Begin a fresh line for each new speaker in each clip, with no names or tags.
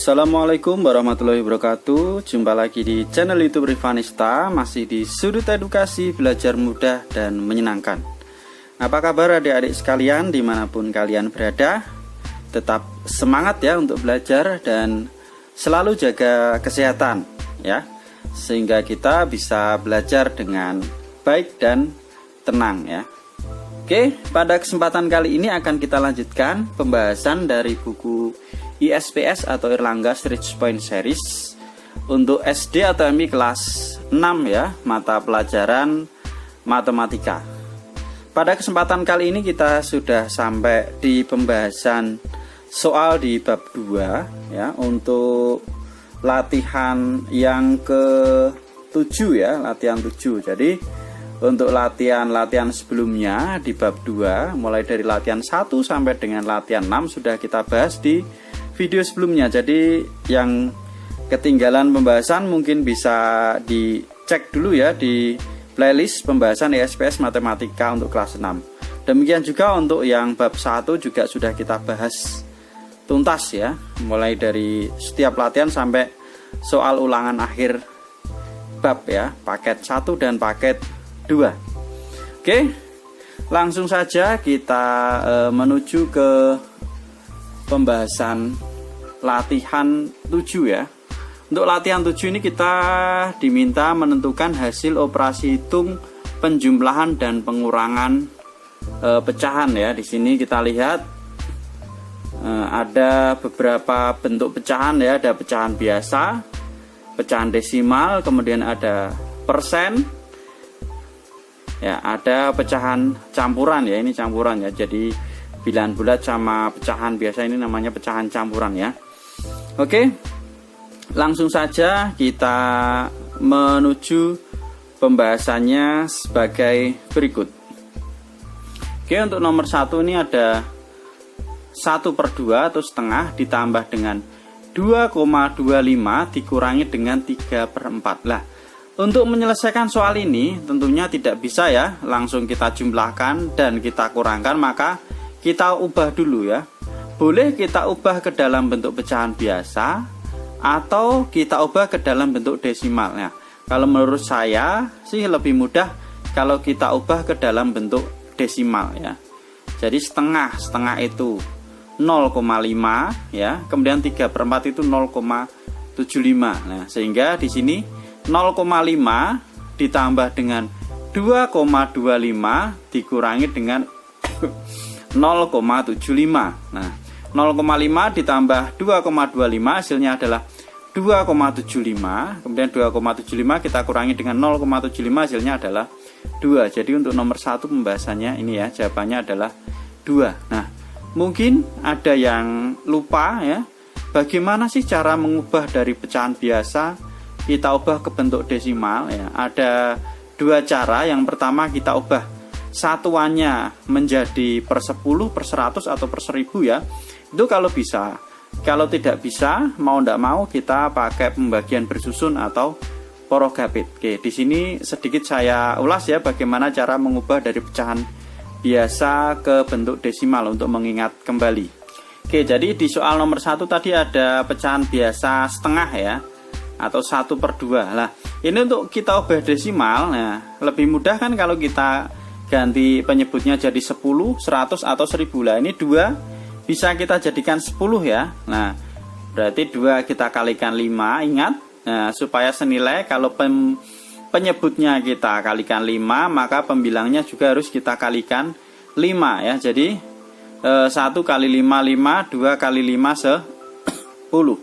Assalamualaikum warahmatullahi wabarakatuh. Jumpa lagi di channel YouTube Rivanista, masih di sudut edukasi belajar mudah dan menyenangkan. Apa kabar adik-adik sekalian dimanapun kalian berada? Tetap semangat ya untuk belajar dan selalu jaga kesehatan ya, sehingga kita bisa belajar dengan baik dan tenang ya. Oke, pada kesempatan kali ini akan kita lanjutkan pembahasan dari buku ISPS atau Erlangga Stretch Point Series untuk SD atau MI kelas 6 ya, mata pelajaran matematika. Pada kesempatan kali ini kita sudah sampai di pembahasan soal di bab 2 ya, untuk latihan yang ke-7 ya, latihan 7. Jadi untuk latihan sebelumnya di bab 2 mulai dari latihan 1 sampai dengan latihan 6 sudah kita bahas di video sebelumnya. Jadi yang ketinggalan pembahasan mungkin bisa dicek dulu ya di playlist pembahasan ISPS matematika untuk kelas 6. Demikian juga untuk yang bab 1 juga sudah kita bahas tuntas ya, mulai dari setiap latihan sampai soal ulangan akhir bab ya, paket 1 dan paket 2. Oke, langsung saja kita menuju ke pembahasan latihan 7 ya. Untuk latihan 7 ini kita diminta menentukan hasil operasi hitung penjumlahan dan pengurangan pecahan ya. Di sini kita lihat ada beberapa bentuk pecahan ya, ada pecahan biasa, pecahan desimal, kemudian ada persen ya, ada pecahan campuran ya, ini campuran ya. Jadi bilangan bulat sama pecahan biasa ini namanya pecahan campuran ya. Oke, langsung saja kita menuju pembahasannya sebagai berikut. Oke, untuk nomor 1 ini ada 1/2 atau setengah ditambah dengan 2,25 dikurangi dengan 3/4. Lah, untuk menyelesaikan soal ini tentunya tidak bisa ya langsung kita jumlahkan dan kita kurangkan, maka kita ubah dulu ya. Boleh kita ubah ke dalam bentuk pecahan biasa atau kita ubah ke dalam bentuk desimal. Nah, kalau menurut saya sih lebih mudah kalau kita ubah ke dalam bentuk desimal ya. Jadi setengah itu 0,5 ya, kemudian 3/4 itu 0,75. Nah, sehingga di sini 0,5 ditambah dengan 2,25 dikurangi dengan 0,75. Nah, 0,5 ditambah 2,25 hasilnya adalah 2,75. Kemudian 2,75 kita kurangi dengan 0,75 hasilnya adalah 2. Jadi untuk nomor 1 pembahasannya ini ya, jawabannya adalah 2. Nah, mungkin ada yang lupa ya, bagaimana sih cara mengubah dari pecahan biasa kita ubah ke bentuk desimal ya. Ada dua cara. Yang pertama kita ubah satuannya menjadi per 10, per 100 atau per 1000 ya. Itu kalau bisa. Kalau tidak bisa, mau tidak mau kita pakai pembagian bersusun atau porogabit. Oke, di sini sedikit saya ulas ya bagaimana cara mengubah dari pecahan biasa ke bentuk desimal untuk mengingat kembali. Oke, jadi di soal nomor 1 tadi ada pecahan biasa setengah ya, atau 1/2. Lah, ini untuk kita ubah desimal. Nah, lebih mudah kan kalau kita ganti penyebutnya jadi 10, 100 atau 1000. Lah, ini 2 bisa kita jadikan 10 ya. Nah, berarti 2 kita kalikan 5, ingat. Nah, supaya senilai kalau penyebutnya kita kalikan 5, maka pembilangnya juga harus kita kalikan 5 ya. Jadi 1 kali 5 5, 2 kali 5 10.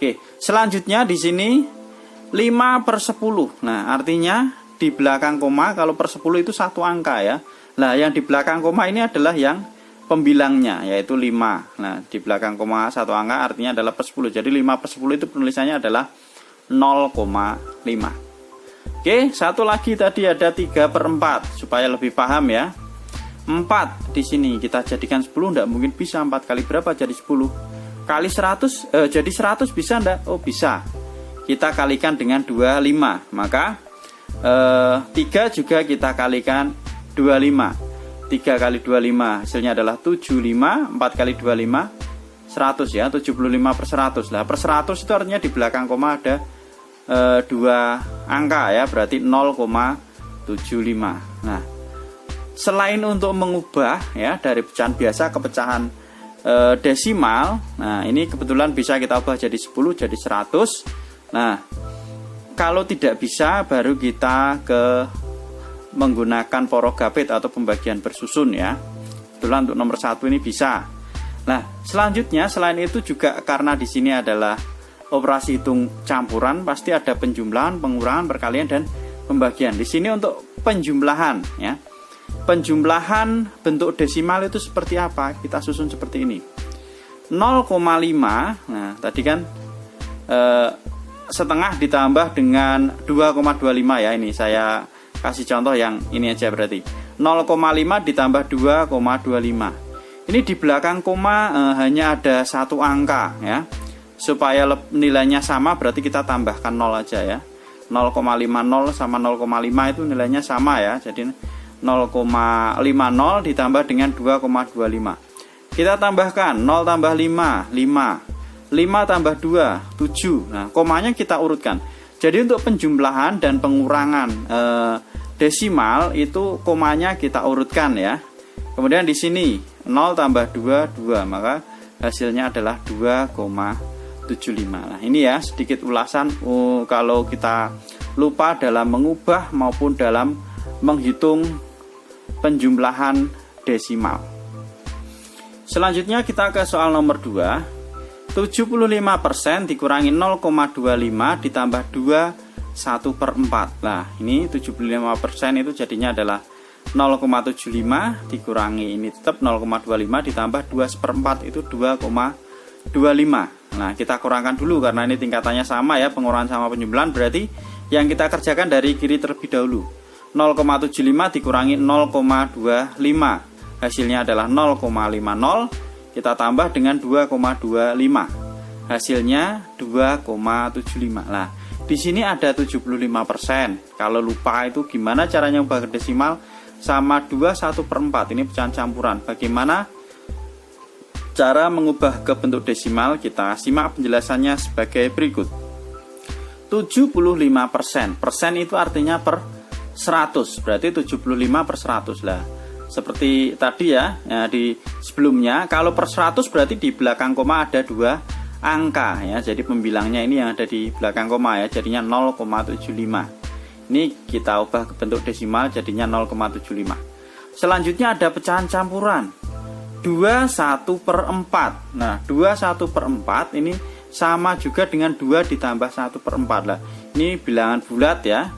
Oke, selanjutnya di sini 5/10. Nah, artinya di belakang koma kalau per 10 itu satu angka ya. Nah, yang di belakang koma ini adalah yang pembilangnya yaitu 5. Nah, di belakang koma satu angka artinya adalah per 10. Jadi 5/10 itu penulisannya adalah 0,5. Oke, satu lagi tadi ada 3/4 supaya lebih paham ya. 4 di sini kita jadikan 10 enggak mungkin bisa. 4 kali berapa jadi 10? Kali 100 jadi 100 bisa enggak? Oh, bisa. Kita kalikan dengan 25. Maka 3 juga kita kalikan 25. 3 kali 25 hasilnya adalah 75. 4 kali 25 100 ya, 75 per 100. Lah per 100 itu artinya di belakang koma ada 2 angka ya, berarti 0,75. Nah, selain untuk mengubah ya dari pecahan biasa ke pecahan desimal, nah ini kebetulan bisa kita ubah jadi 10 jadi 100. Nah, kalau tidak bisa baru kita menggunakan porogapit atau pembagian bersusun ya. Kebetulan untuk nomor 1 ini bisa. Nah, selanjutnya selain itu juga karena di sini adalah operasi hitung campuran, pasti ada penjumlahan, pengurangan, perkalian dan pembagian. Di sini untuk penjumlahan ya. Penjumlahan bentuk desimal itu seperti apa? Kita susun seperti ini. 0,5. Nah, tadi kan setengah ditambah dengan 2,25 ya. Ini saya kasih contoh yang ini aja berarti. 0,5 ditambah 2,25. Ini di belakang koma hanya ada satu angka ya. Supaya nilainya sama berarti kita tambahkan 0 aja ya. 0,50 sama 0,5 itu nilainya sama ya. Jadi 0,50 ditambah dengan 2,25. Kita tambahkan 0 tambah 5, 5. 5 tambah 2, 7. Nah, komanya kita urutkan. Jadi untuk penjumlahan dan pengurangan desimal itu komanya kita urutkan ya. Kemudian di sini 0 tambah 2, 2. Maka hasilnya adalah 2,75. Nah, ini ya sedikit ulasan kalau kita lupa dalam mengubah maupun dalam menghitung penjumlahan desimal. Selanjutnya kita ke soal nomor 2. 75% dikurangi 0,25 ditambah 2/1/4. Nah, ini 75% itu jadinya adalah 0,75 dikurangi ini tetap 0,25 ditambah 2/4 itu 2,25. Nah, kita kurangkan dulu karena ini tingkatannya sama ya, pengurangan sama penjumlahan, berarti yang kita kerjakan dari kiri terlebih dahulu. 0,75 dikurangi 0,25. Hasilnya adalah 0,50. Kita tambah dengan 2,25. Hasilnya 2,75. Nah, di sini ada 75%. Kalau lupa itu gimana caranya ubah ke desimal? Sama 2/1/4. Ini pecahan campuran. Bagaimana cara mengubah ke bentuk desimal? Kita simak penjelasannya sebagai berikut. 75%. Persen itu artinya per 100. Berarti 75 per 100 lah. Seperti tadi ya, di sebelumnya kalau per 100 berarti di belakang koma ada 2 angka ya. Jadi pembilangnya ini yang ada di belakang koma ya, jadinya 0,75. Ini kita ubah ke bentuk desimal jadinya 0,75. Selanjutnya ada pecahan campuran 2/1/4. Nah, 2/1/4 ini sama juga dengan 2 ditambah 1/4 lah. Ini bilangan bulat ya.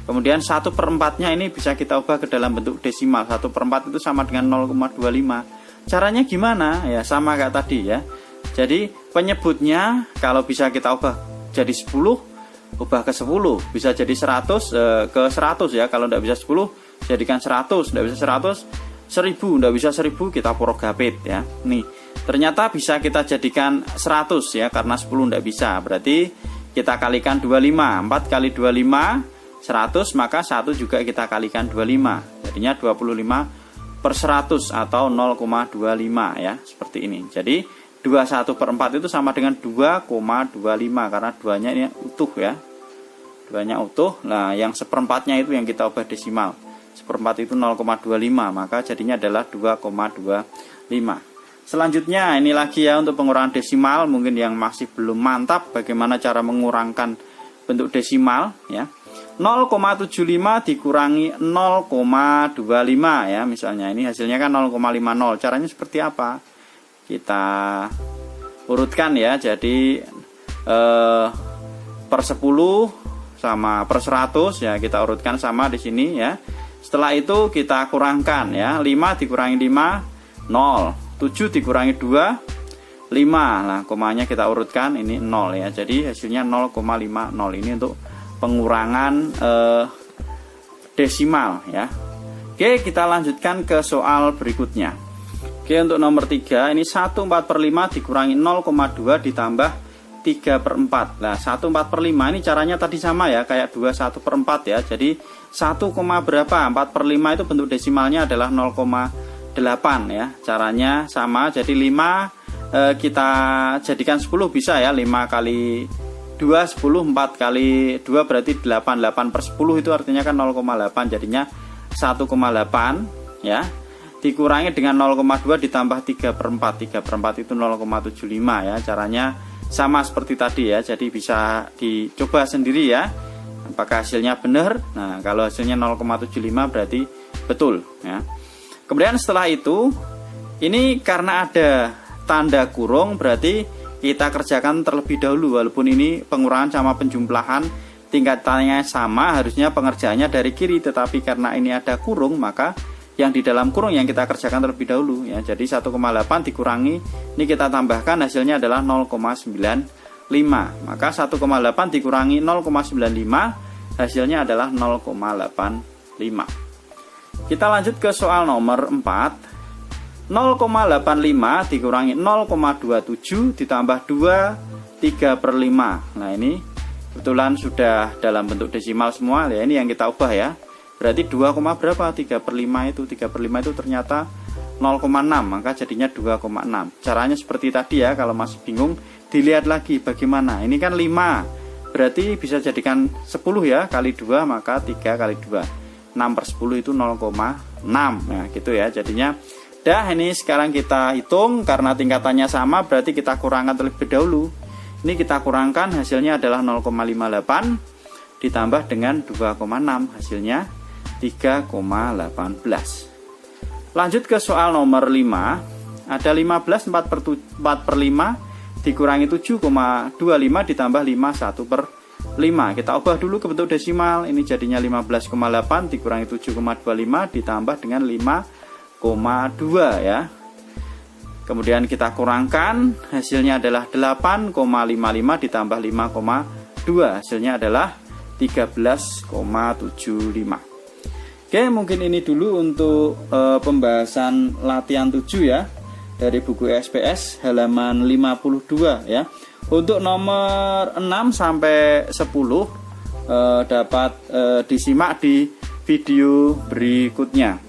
Kemudian 1/4-nya ini bisa kita ubah ke dalam bentuk desimal. 1/4 itu sama dengan 0,25. Caranya gimana? Ya sama kayak tadi ya. Jadi penyebutnya kalau bisa kita ubah jadi 10, ubah ke 10. Bisa jadi 100 ke 100 ya. Kalau tidak bisa 10, jadikan 100. Tidak bisa 100, 1000. Tidak bisa 1000, kita porogapit ya. Nih, ternyata bisa kita jadikan 100 ya, karena 10 tidak bisa. Berarti kita kalikan 25. 4 kali 25 100, maka 1 juga kita kalikan 25. Jadinya 25 per 100 atau 0,25 ya, seperti ini. Jadi 2/1/4 itu sama dengan 2,25 karena 2-nya ini utuh ya. 2-nya utuh. Nah, yang 1/4-nya itu yang kita ubah desimal. 1/4 itu 0,25, maka jadinya adalah 2,25. Selanjutnya ini lagi ya untuk pengurangan desimal, mungkin yang masih belum mantap bagaimana cara mengurangkan bentuk desimal ya. 0,75 dikurangi 0,25 ya, misalnya ini hasilnya kan 0,50. Caranya seperti apa? Kita urutkan ya. Jadi per 10 sama per 100 ya, kita urutkan sama di sini ya. Setelah itu kita kurangkan ya. 5 dikurangi 5 0, 7 dikurangi 2 5. Nah, komanya kita urutkan ini 0 ya. Jadi hasilnya 0,50. Ini untuk pengurangan desimal ya. Oke, kita lanjutkan ke soal berikutnya. Oke, untuk nomor 3 ini 1/4/5 dikurangi 0,2 ditambah 3/4. Nah, 1/4/5 ini caranya tadi sama ya, kayak 2/1/4 ya. Jadi 1, berapa? 4/5 itu bentuk desimalnya adalah 0,8 ya. Caranya sama, jadi 5 kita jadikan 10 bisa ya. 5 kali 2 10, 4 kali 2 berarti 8, 8 per 10 itu artinya kan 0,8, jadinya 1,8 ya, dikurangi dengan 0,2 ditambah 3 per 4, 3 per 4 itu 0,75 ya. Caranya sama seperti tadi ya, jadi bisa dicoba sendiri ya apakah hasilnya benar. Nah kalau hasilnya 0,75 berarti betul ya. Kemudian setelah itu, ini karena ada tanda kurung berarti kita kerjakan terlebih dahulu. Walaupun ini pengurangan sama penjumlahan tingkatannya sama, harusnya pengerjaannya dari kiri, tetapi karena ini ada kurung maka yang di dalam kurung yang kita kerjakan terlebih dahulu ya. Jadi 1,8 dikurangi, ini kita tambahkan hasilnya adalah 0,95. Maka 1,8 dikurangi 0,95 hasilnya adalah 0,85. Kita lanjut ke soal nomor 4. 0,85 dikurangi 0,27 ditambah 2 3 per 5. Nah ini kebetulan sudah dalam bentuk desimal semua ya, ini yang kita ubah ya. Berarti 2, berapa? 3 per 5 itu 3 per 5 itu ternyata 0,6, maka jadinya 2,6. Caranya seperti tadi ya, kalau masih bingung dilihat lagi bagaimana. Ini kan 5, berarti bisa jadikan 10 ya, kali 2 maka 3 kali 2, 6 per 10 itu 0,6. Nah gitu ya, jadinya dah. Ini sekarang kita hitung karena tingkatannya sama, berarti kita kurangkan terlebih dahulu. Ini kita kurangkan, hasilnya adalah 0,58 ditambah dengan 2,6, hasilnya 3,18. Lanjut ke soal nomor 5. Ada 15 4 per 5 dikurangi 7,25 ditambah 5 1 per 5. Kita ubah dulu ke bentuk desimal. Ini jadinya 15,8 dikurangi 7,25 ditambah dengan 5,2 ya. Kemudian kita kurangkan, hasilnya adalah 8,55 ditambah 5,2, hasilnya adalah 13,75. Oke, mungkin ini dulu untuk pembahasan latihan 7 ya, dari buku SPS halaman 52 ya. Untuk nomor 6 sampai 10 dapat disimak di video berikutnya.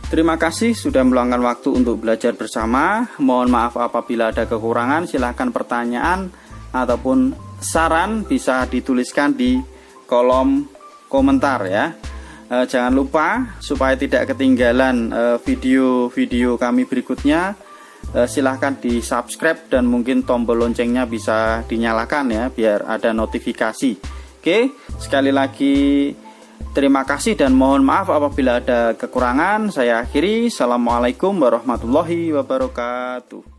Terima kasih sudah meluangkan waktu untuk belajar bersama. Mohon maaf apabila ada kekurangan. Silahkan pertanyaan ataupun saran bisa dituliskan di kolom komentar ya. Jangan lupa supaya tidak ketinggalan video-video kami berikutnya, silahkan di subscribe dan mungkin tombol loncengnya bisa dinyalakan ya, biar ada notifikasi. Oke, sekali lagi terima kasih dan mohon maaf apabila ada kekurangan. Saya akhiri. Assalamualaikum warahmatullahi wabarakatuh.